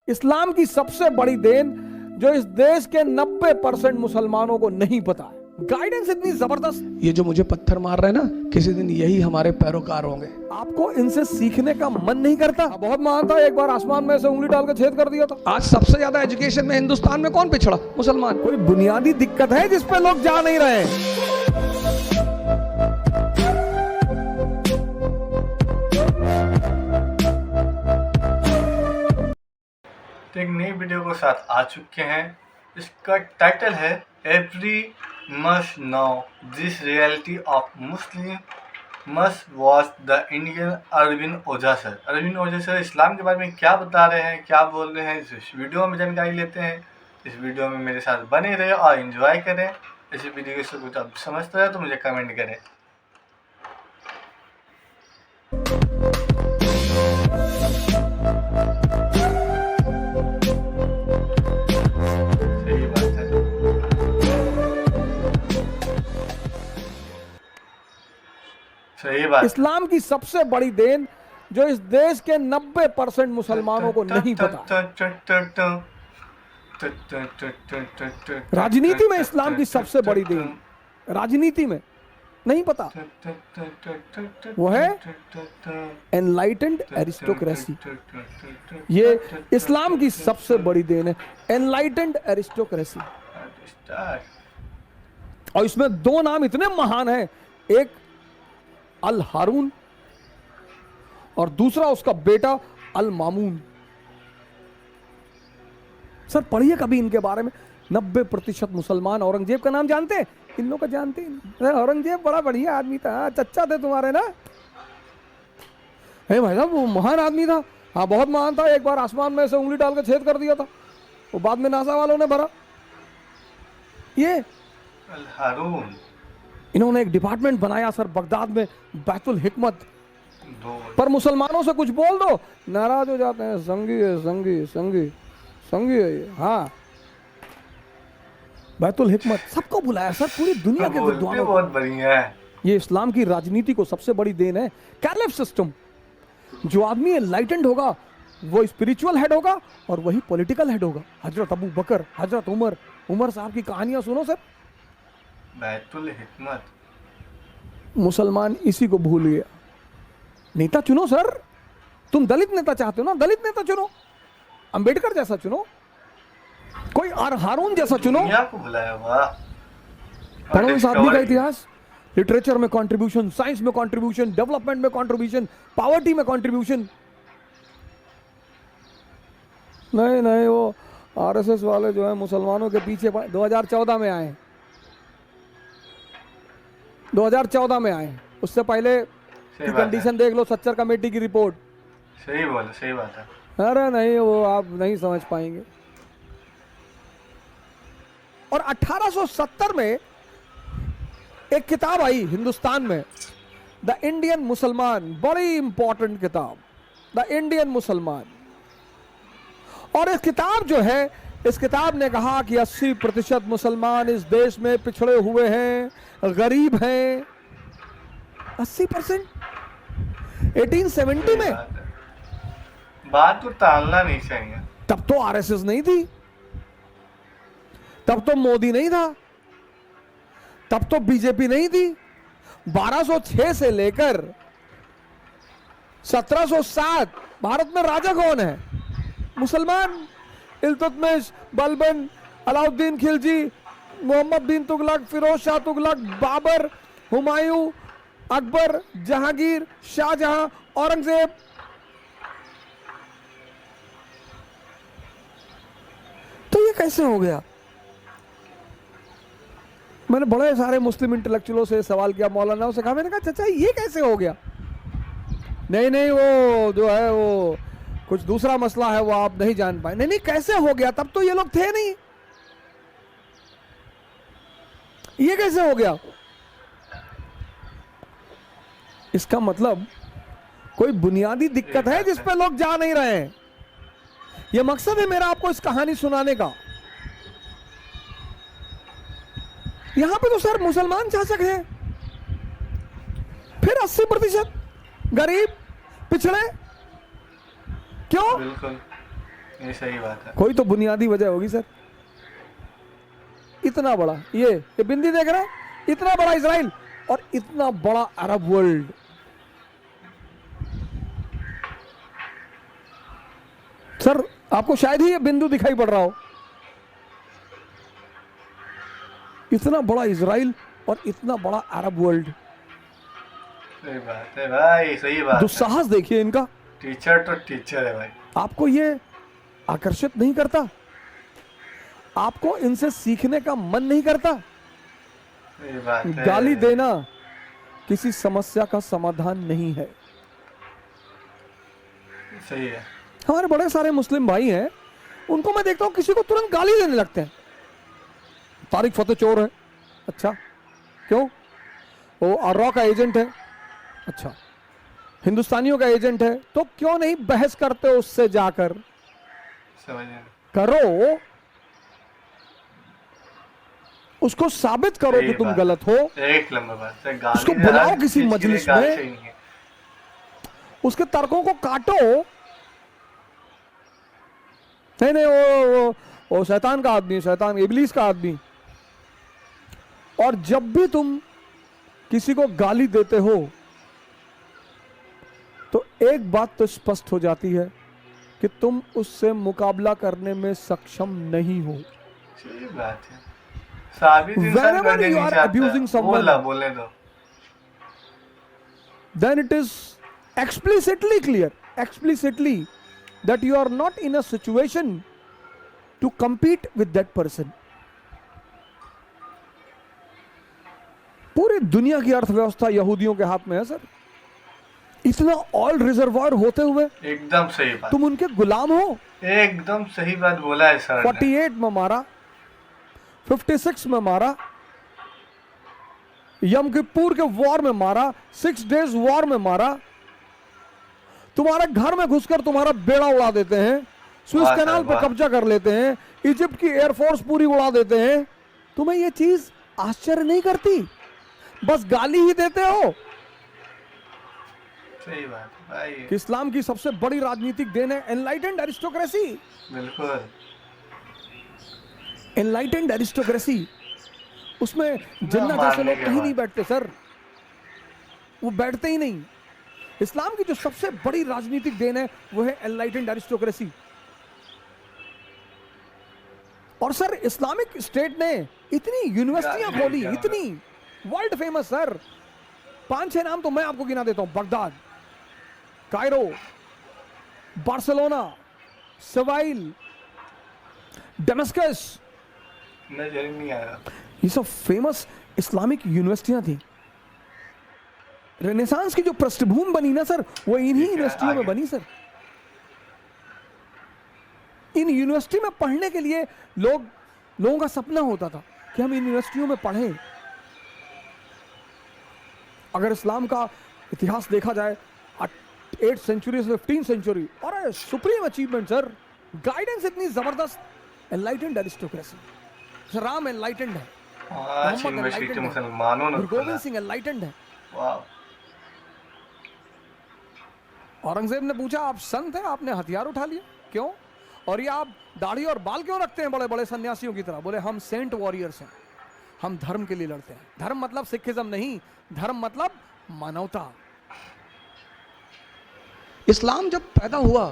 इस्लाम की सबसे बड़ी देन जो इस देश के 90% मुसलमानों को नहीं पता है। गाइडेंस इतनी जबरदस्त। ये जो मुझे पत्थर मार रहे हैं ना, किसी दिन यही हमारे पैरोकार होंगे। आपको इनसे सीखने का मन नहीं करता? बहुत महान था, एक बार आसमान में से उंगली डाल के छेद कर दिया था। आज सबसे ज्यादा एजुकेशन में हिंदुस्तान में कौन पिछड़ा? मुसलमान। कोई बुनियादी दिक्कत है जिस पे लोग जा नहीं रहे हैं? तो एक नई वीडियो के साथ आ चुके हैं। इसका टाइटल है every must know this reality of Muslim must watch the Indian Arvind Ojha sir. Arvind Ojha sir इस्लाम के बारे में क्या बता रहे हैं, क्या बोल रहे हैं, इस वीडियो में जानकारी लेते हैं। इस वीडियो में मेरे साथ बने रहे और एंजॉय करें। इस वीडियो से कुछ आप समझते हैं तो मुझे कमेंट करें। सही बात। इस्लाम की सबसे बड़ी देन जो इस देश के 90% मुसलमानों को नहीं पता। राजनीति में इस्लाम की सबसे बड़ी देन, राजनीति में नहीं पता, वो है एनलाइटेंड एरिस्टोक्रेसी। ये इस्लाम की सबसे बड़ी देन है, एनलाइटेंड एरिस्टोक्रेसी। और इसमें दो नाम इतने महान हैं, एक अल हारून और दूसरा उसका बेटा अल मामून। सर पढ़िए कभी इनके बारे में। 90% मुसलमान औरंगजेब का नाम जानते हैं? इन लोग का जानते हैं। औरंगजेब बड़ा बढ़िया आदमी था, चच्चा थे तुम्हारे ना। भाई साहब वो महान आदमी था। हाँ बहुत महान था, एक बार आसमान में से उंगली डाल के छेद कर दिया था, वो बाद में नासा वालों ने भरा। ये अल हारून इन्होंने एक डिपार्टमेंट बनाया सर बगदाद में, बैतुल हिकमत। पर मुसलमानों से कुछ बोल दो नाराज हो जाते हैं। संगी है, संगी संगी संगी है ये। हाँ बैतुल हिकमत सबको बुलाया सर, पूरी दुनिया के विद्वानों को। बहुत बढ़िया है। ये इस्लाम की राजनीति को सबसे बड़ी देन है। Caliph system. जो आदमी एनलाइटेंड होगा वो स्पिरिचुअल हेड होगा और वही पॉलिटिकल हेड होगा। हजरत अबू बकर, हजरत उमर साहब की कहानियां सुनो सर। बैतुल हिकमत। मुसलमान इसी को भूल गया। नेता चुनो सर, तुम दलित नेता चाहते हो ना, दलित नेता चुनो, अंबेडकर जैसा चुनो, कोई हारून जैसा चुनो। दुनिया को बुलाया हुआ। पढ़ो इस आदमी का इतिहास। लिटरेचर में कंट्रीब्यूशन, साइंस में कंट्रीब्यूशन, डेवलपमेंट में कंट्रीब्यूशन, पॉवर्टी में कंट्रीब्यूशन। नहीं वो आरएसएस वाले जो है मुसलमानों के पीछे 2014 में आए, 2014 में आए। उससे पहले की कंडीशन देख लो, सच्चर कमेटी की रिपोर्ट। सही बोला, सही बात है। अरे नहीं वो आप नहीं समझ पाएंगे। और 1870 में एक किताब आई हिंदुस्तान में, द इंडियन मुसलमान, बड़ी इंपॉर्टेंट किताब, द इंडियन मुसलमान। और इस किताब जो है, इस किताब ने कहा कि 80% मुसलमान इस देश में पिछड़े हुए हैं, गरीब हैं। 80%। 1870 में बात तो टालना नहीं चाहिए। तब तो आरएसएस नहीं थी, तब तो मोदी नहीं था, तब तो बीजेपी नहीं थी। 1206 से लेकर 1707 भारत में राजा कौन है? मुसलमान। इल्तुतमिश, बलबन, अलाउद्दीन खिलजी, मोहम्मद बिन तुगलक, फिरोज शाह तुगलक, बाबर, हुमायूं, अकबर, जहांगीर, शाहजहां, औरंगजेब। तो ये कैसे हो गया? मैंने बड़े सारे मुस्लिम इंटेलेक्चुअलों से सवाल किया, मौलानाओं से कहा, मैंने कहा चाचा ये कैसे हो गया? नहीं वो जो है वो कुछ दूसरा मसला है, वो आप नहीं जान पाए। नहीं कैसे हो गया? तब तो ये लोग थे नहीं, ये कैसे हो गया? इसका मतलब कोई बुनियादी दिक्कत है जिस पे लोग जा नहीं रहे हैं। यह मकसद है मेरा आपको इस कहानी सुनाने का। यहां पे तो सर मुसलमान शासक है, फिर 80% गरीब पिछड़े। क्यों? बिल्कुल। ये सही बात है। कोई तो बुनियादी वजह होगी सर। इतना बड़ा ये बिंदी देख रहे हैं, इतना बड़ा इजराइल और इतना बड़ा अरब वर्ल्ड। सर आपको शायद ही ये बिंदु दिखाई पड़ रहा हो, इतना बड़ा इजराइल और इतना बड़ा अरब वर्ल्ड। सही बात है भाई, सही बात है। दुस्साहस देखिए इनका। टीचर तो टीचर है भाई। आपको ये आकर्षित नहीं करता? आपको इनसे सीखने का मन नहीं करता? सही बात है। गाली देना किसी समस्या का समाधान नहीं है। सही है। हमारे बड़े सारे मुस्लिम भाई हैं, उनको मैं देखता हूं किसी को तुरंत गाली देने लगते हैं। तारिक फतेह चोर है, अच्छा क्यों? वो आर्रा का एजेंट है, अच्छा हिंदुस्तानियों का एजेंट है, तो क्यों नहीं बहस करते हो उससे जाकर? समझ करो, उसको साबित करो कि तुम गलत हो। एक नंबर बात है। गाली उसको देना बुलाओ हर किसी चीज के लिए मजलिस गाली में, सही नहीं है। उसके तर्कों को काटो। नहीं नहीं वो शैतान का आदमी, शैतान इबलीस का आदमी। और जब भी तुम किसी को गाली देते हो तो एक बात तो स्पष्ट हो जाती है कि तुम उससे मुकाबला करने में सक्षम नहीं हो। सही बात है। साबित इंसान Whenever करने you नहीं are चाहता। abusing someone, बोलने दो। then it is explicitly clear, explicitly, that you are not in a situation to compete with that person. पूरी दुनिया की अर्थव्यवस्था यहूदियों के हाथ में है सर। इतना ऑयल रिजर्वायर होते हुए एकदम सही बात। तुम उनके गुलाम हो। एकदम सही बात बोला है सर ने। 48 में मारा, 56 में मारा, यम किप्पुर के वॉर में मारा, 6 डेज वॉर में मारा। तुम्हारे घर में घुसकर तुम्हारा बेड़ा उड़ा देते हैं, स्विस कैनाल पे कब्जा कर लेते हैं, इजिप्ट की एयरफोर्स पूरी उड़ा देते हैं। तुम्हें यह चीज आश्चर्य नहीं करती? बस गाली ही देते हो। सही बात भाई। कि इस्लाम की सबसे बड़ी राजनीतिक देन है एनलाइटेंड एरिस्टोक्रेसी। बिल्कुल। एनलाइटेंड एरिस्टोक्रेसी, उसमें जिन्ना जैसे लोग कहीं नहीं बैठते सर, वो बैठते ही नहीं। इस्लाम की जो सबसे बड़ी राजनीतिक देन है वो है एनलाइटेंड एरिस्टोक्रेसी। और सर इस्लामिक स्टेट ने इतनी यूनिवर्सिटियां खोली, इतनी वर्ल्ड फेमस सर। 5-6 नाम तो मैं आपको गिना देता हूं। Baghdad, Cairo, Barcelona, Seville, Damascus, नजर नहीं आया। ये सब फेमस इस्लामिक यूनिवर्सिटियां थी। रेनेसांस की जो पृष्ठभूमि बनी ना सर, वो इन्हीं यूनिवर्सिटियों में बनी सर। इन यूनिवर्सिटी में पढ़ने के लिए लोगों का सपना होता था कि हम इन यूनिवर्सिटियों में पढ़ें। अगर इस्लाम का इतिहास देखा जाए 8th सेंचुरी से 15th सेंचुरी, और सुप्रीम अचीवमेंट सर। गाइडेंस इतनी जबरदस्त, एनलाइटेंड एरिस्टोक्रेसी। राम एनलाइटेंड है, आज यूनिवर्सिटी मुसलमानों ने गुरु गोविंद सिंह एनलाइटेंड है। वाह। औरंगजेब ने पूछा आप संत हैं, आपने हथियार उठा लिया, क्यों? और ये आप दाढ़ी और बाल क्यों रखते हैं बड़े बड़े सन्यासियों की तरह? बोले हम सेंट वॉरियर्स हैं, हम धर्म के लिए लड़ते हैं। धर्म मतलब सिखिज्म नहीं, धर्म मतलब मानवता। इस्लाम जब पैदा हुआ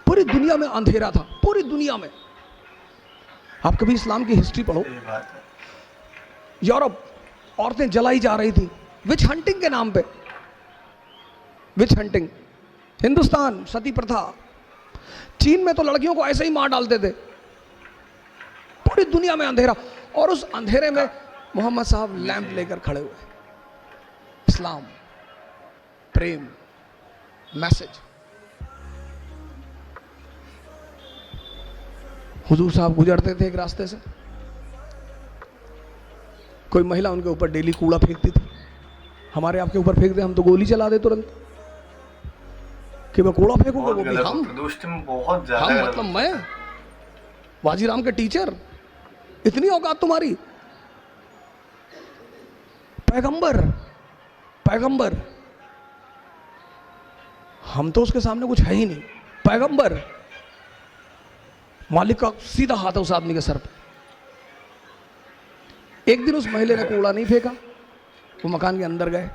पूरी दुनिया में अंधेरा था, पूरी दुनिया में। आप कभी इस्लाम की हिस्ट्री पढ़ो। सही बात है। यूरोप औरतें जलाई जा रही थी विच हंटिंग के नाम पे, विच हंटिंग। हिंदुस्तान सती प्रथा। चीन में तो लड़कियों को ऐसे ही मार डालते थे। पूरी दुनिया में अंधेरा, और उस अंधेरे में मोहम्मद साहब लैंप लेकर खड़े हुए। इस्लाम, प्रेम, मैसेज। हुजूर साहब गुजरते थे एक रास्ते से, कोई महिला उनके ऊपर डेली कूड़ा फेंकती थी। हमारे आपके ऊपर फेंक दे हम तो गोली चला दे तुरंत, कि मैं कूड़ा फेंकूंगा, वो भी हम। प्रदूषण में बहुत ज्यादा हम गलत मतलब मैं, वाजीराम के टीचर, इतनी औकात तुम्हारी? पैगंबर, पैगंबर, हम तो उसके सामने कुछ है ही नहीं। पैगंबर मालिक का सीधा हाथ है उस आदमी के सर पे। एक दिन उस महिला ने कूड़ा नहीं फेंका, वो मकान के अंदर गए,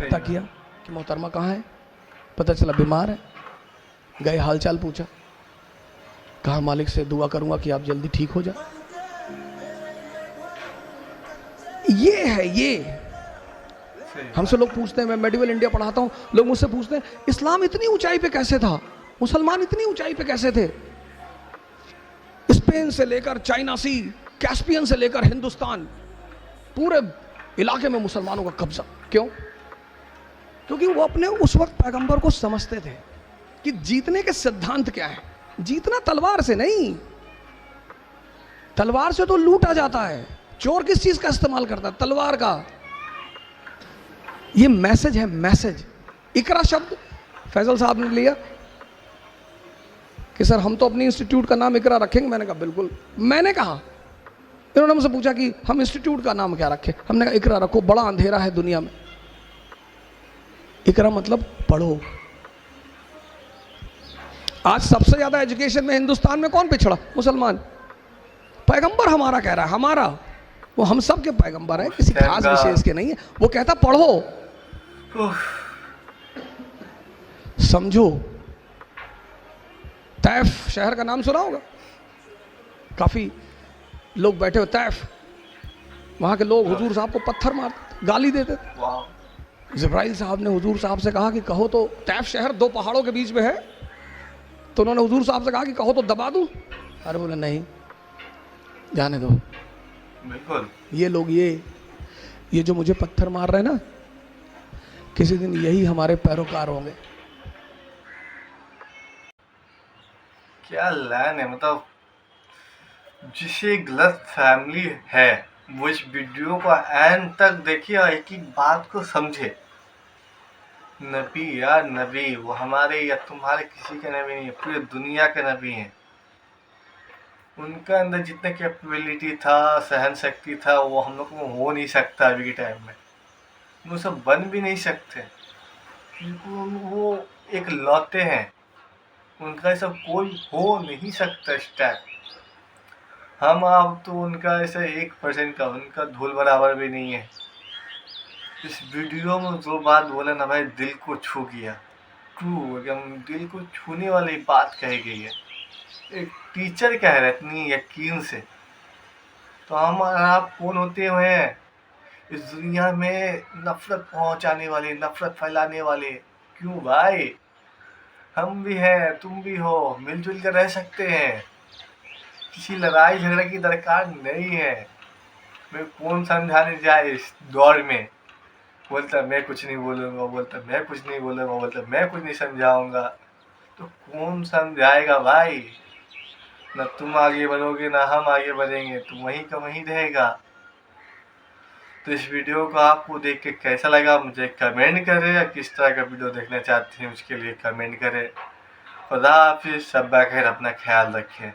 पता किया कि मोहतरमा कहाँ है, पता चला बीमार है। गए, हालचाल पूछा, कहा मालिक से दुआ करूंगा कि आप जल्दी ठीक हो जाए। ये है, ये हमसे लोग पूछते हैं, मैं मेडिवल इंडिया पढ़ाता हूं, लोग मुझसे पूछते हैं इस्लाम इतनी ऊंचाई पे कैसे था, मुसलमान इतनी ऊंचाई पे कैसे थे। स्पेन से लेकर चाइना सी, कैस्पियन से लेकर हिंदुस्तान, पूरे इलाके में मुसलमानों का कब्जा। क्यों? क्योंकि वो अपने उस वक्त पैगंबर को समझते थे कि जीतने के सिद्धांत क्या है। जीतना तलवार से नहीं, तलवार से तो लूटा जाता है। चोर किस चीज का इस्तेमाल करता है? तलवार का। ये मैसेज है, मैसेज। इकरा शब्द फैजल साहब ने लिया कि सर हम तो अपनी इंस्टीट्यूट का नाम इकरा रखेंगे। मैंने कहा बिल्कुल। मैंने कहा, इन्होंने मुझसे पूछा कि हम इंस्टीट्यूट का नाम क्या रखें, हमने कहा इकरा रखो, बड़ा अंधेरा है दुनिया में। इकरा मतलब पढ़ो। आज सबसे ज्यादा एजुकेशन में हिंदुस्तान में कौन पिछड़ा? मुसलमान। पैगंबर हमारा कह रहा है, हमारा, वो हम सब के पैगंबर है, किसी खास विशेष के नहीं है। वो कहता पढ़ो, समझो। तैफ शहर का नाम सुना होगा, काफी लोग बैठे हो तैफ, वहां के लोग हुजूर साहब को पत्थर मारते, गाली देते। जिब्राइल साहब ने हुजूर साहब से कहा कि कहो तो, तैफ शहर दो पहाड़ों के बीच में है, तो उन्होंने हुजूर साहब से कहा कि कहो तो दबा दूं। अरे बोले नहीं, जाने दो। बिल्कुल। ये लोग, ये जो मुझे पत्थर मार रहे हैं ना, किसी दिन यही हमारे पैरोकार होंगे। क्या लाइन है, मतलब जिसे गलत फैमिली है वो इस वीडियो को एंड तक देखिए और एक एक बात को समझे। नबी या नबी, वो हमारे या तुम्हारे किसी के नबी नहीं है, पूरी दुनिया के नबी हैं। उनका अंदर जितना कैपेबिलिटी था, सहन शक्ति था, वो हम लोग को हो नहीं सकता अभी के टाइम में। वो सब बन भी नहीं सकते, वो एक लौते हैं, उनका ये सब कोई हो नहीं सकता स्टाइल। हम आप तो उनका ऐसे 1% का, उनका धूल बराबर भी नहीं है। इस वीडियो में जो बात बोला ना भाई, दिल को छू गया। ट्रू, एकदम दिल को छूने वाली बात कही गई है। एक टीचर कह रहे इतनी यकीन से, तो हम आप कौन होते हुए हैं इस दुनिया में नफरत पहुंचाने वाले, नफरत फैलाने वाले? क्यों भाई, हम भी हैं, तुम भी हो, मिलजुल कर रह सकते हैं। किसी लड़ाई झगड़े की दरकार नहीं है। मैं कौन समझाने जाए इस दौर में, बोलता मैं कुछ नहीं बोलूँगा, बोलता मैं कुछ नहीं बोलूँगा, बोलता मैं कुछ नहीं समझाऊँगा। तो कौन समझाएगा भाई? ना तुम आगे बढ़ोगे ना हम आगे बढ़ेंगे, तो वहीं का वहीं रहेगा। तो इस वीडियो को आपको देख के कैसा लगा मुझे कमेंट करें, या किस तरह का वीडियो देखना चाहते हैं उसके लिए कमेंट करें। खुदा हाफिज़, सब बखैर, अपना ख्याल रखें।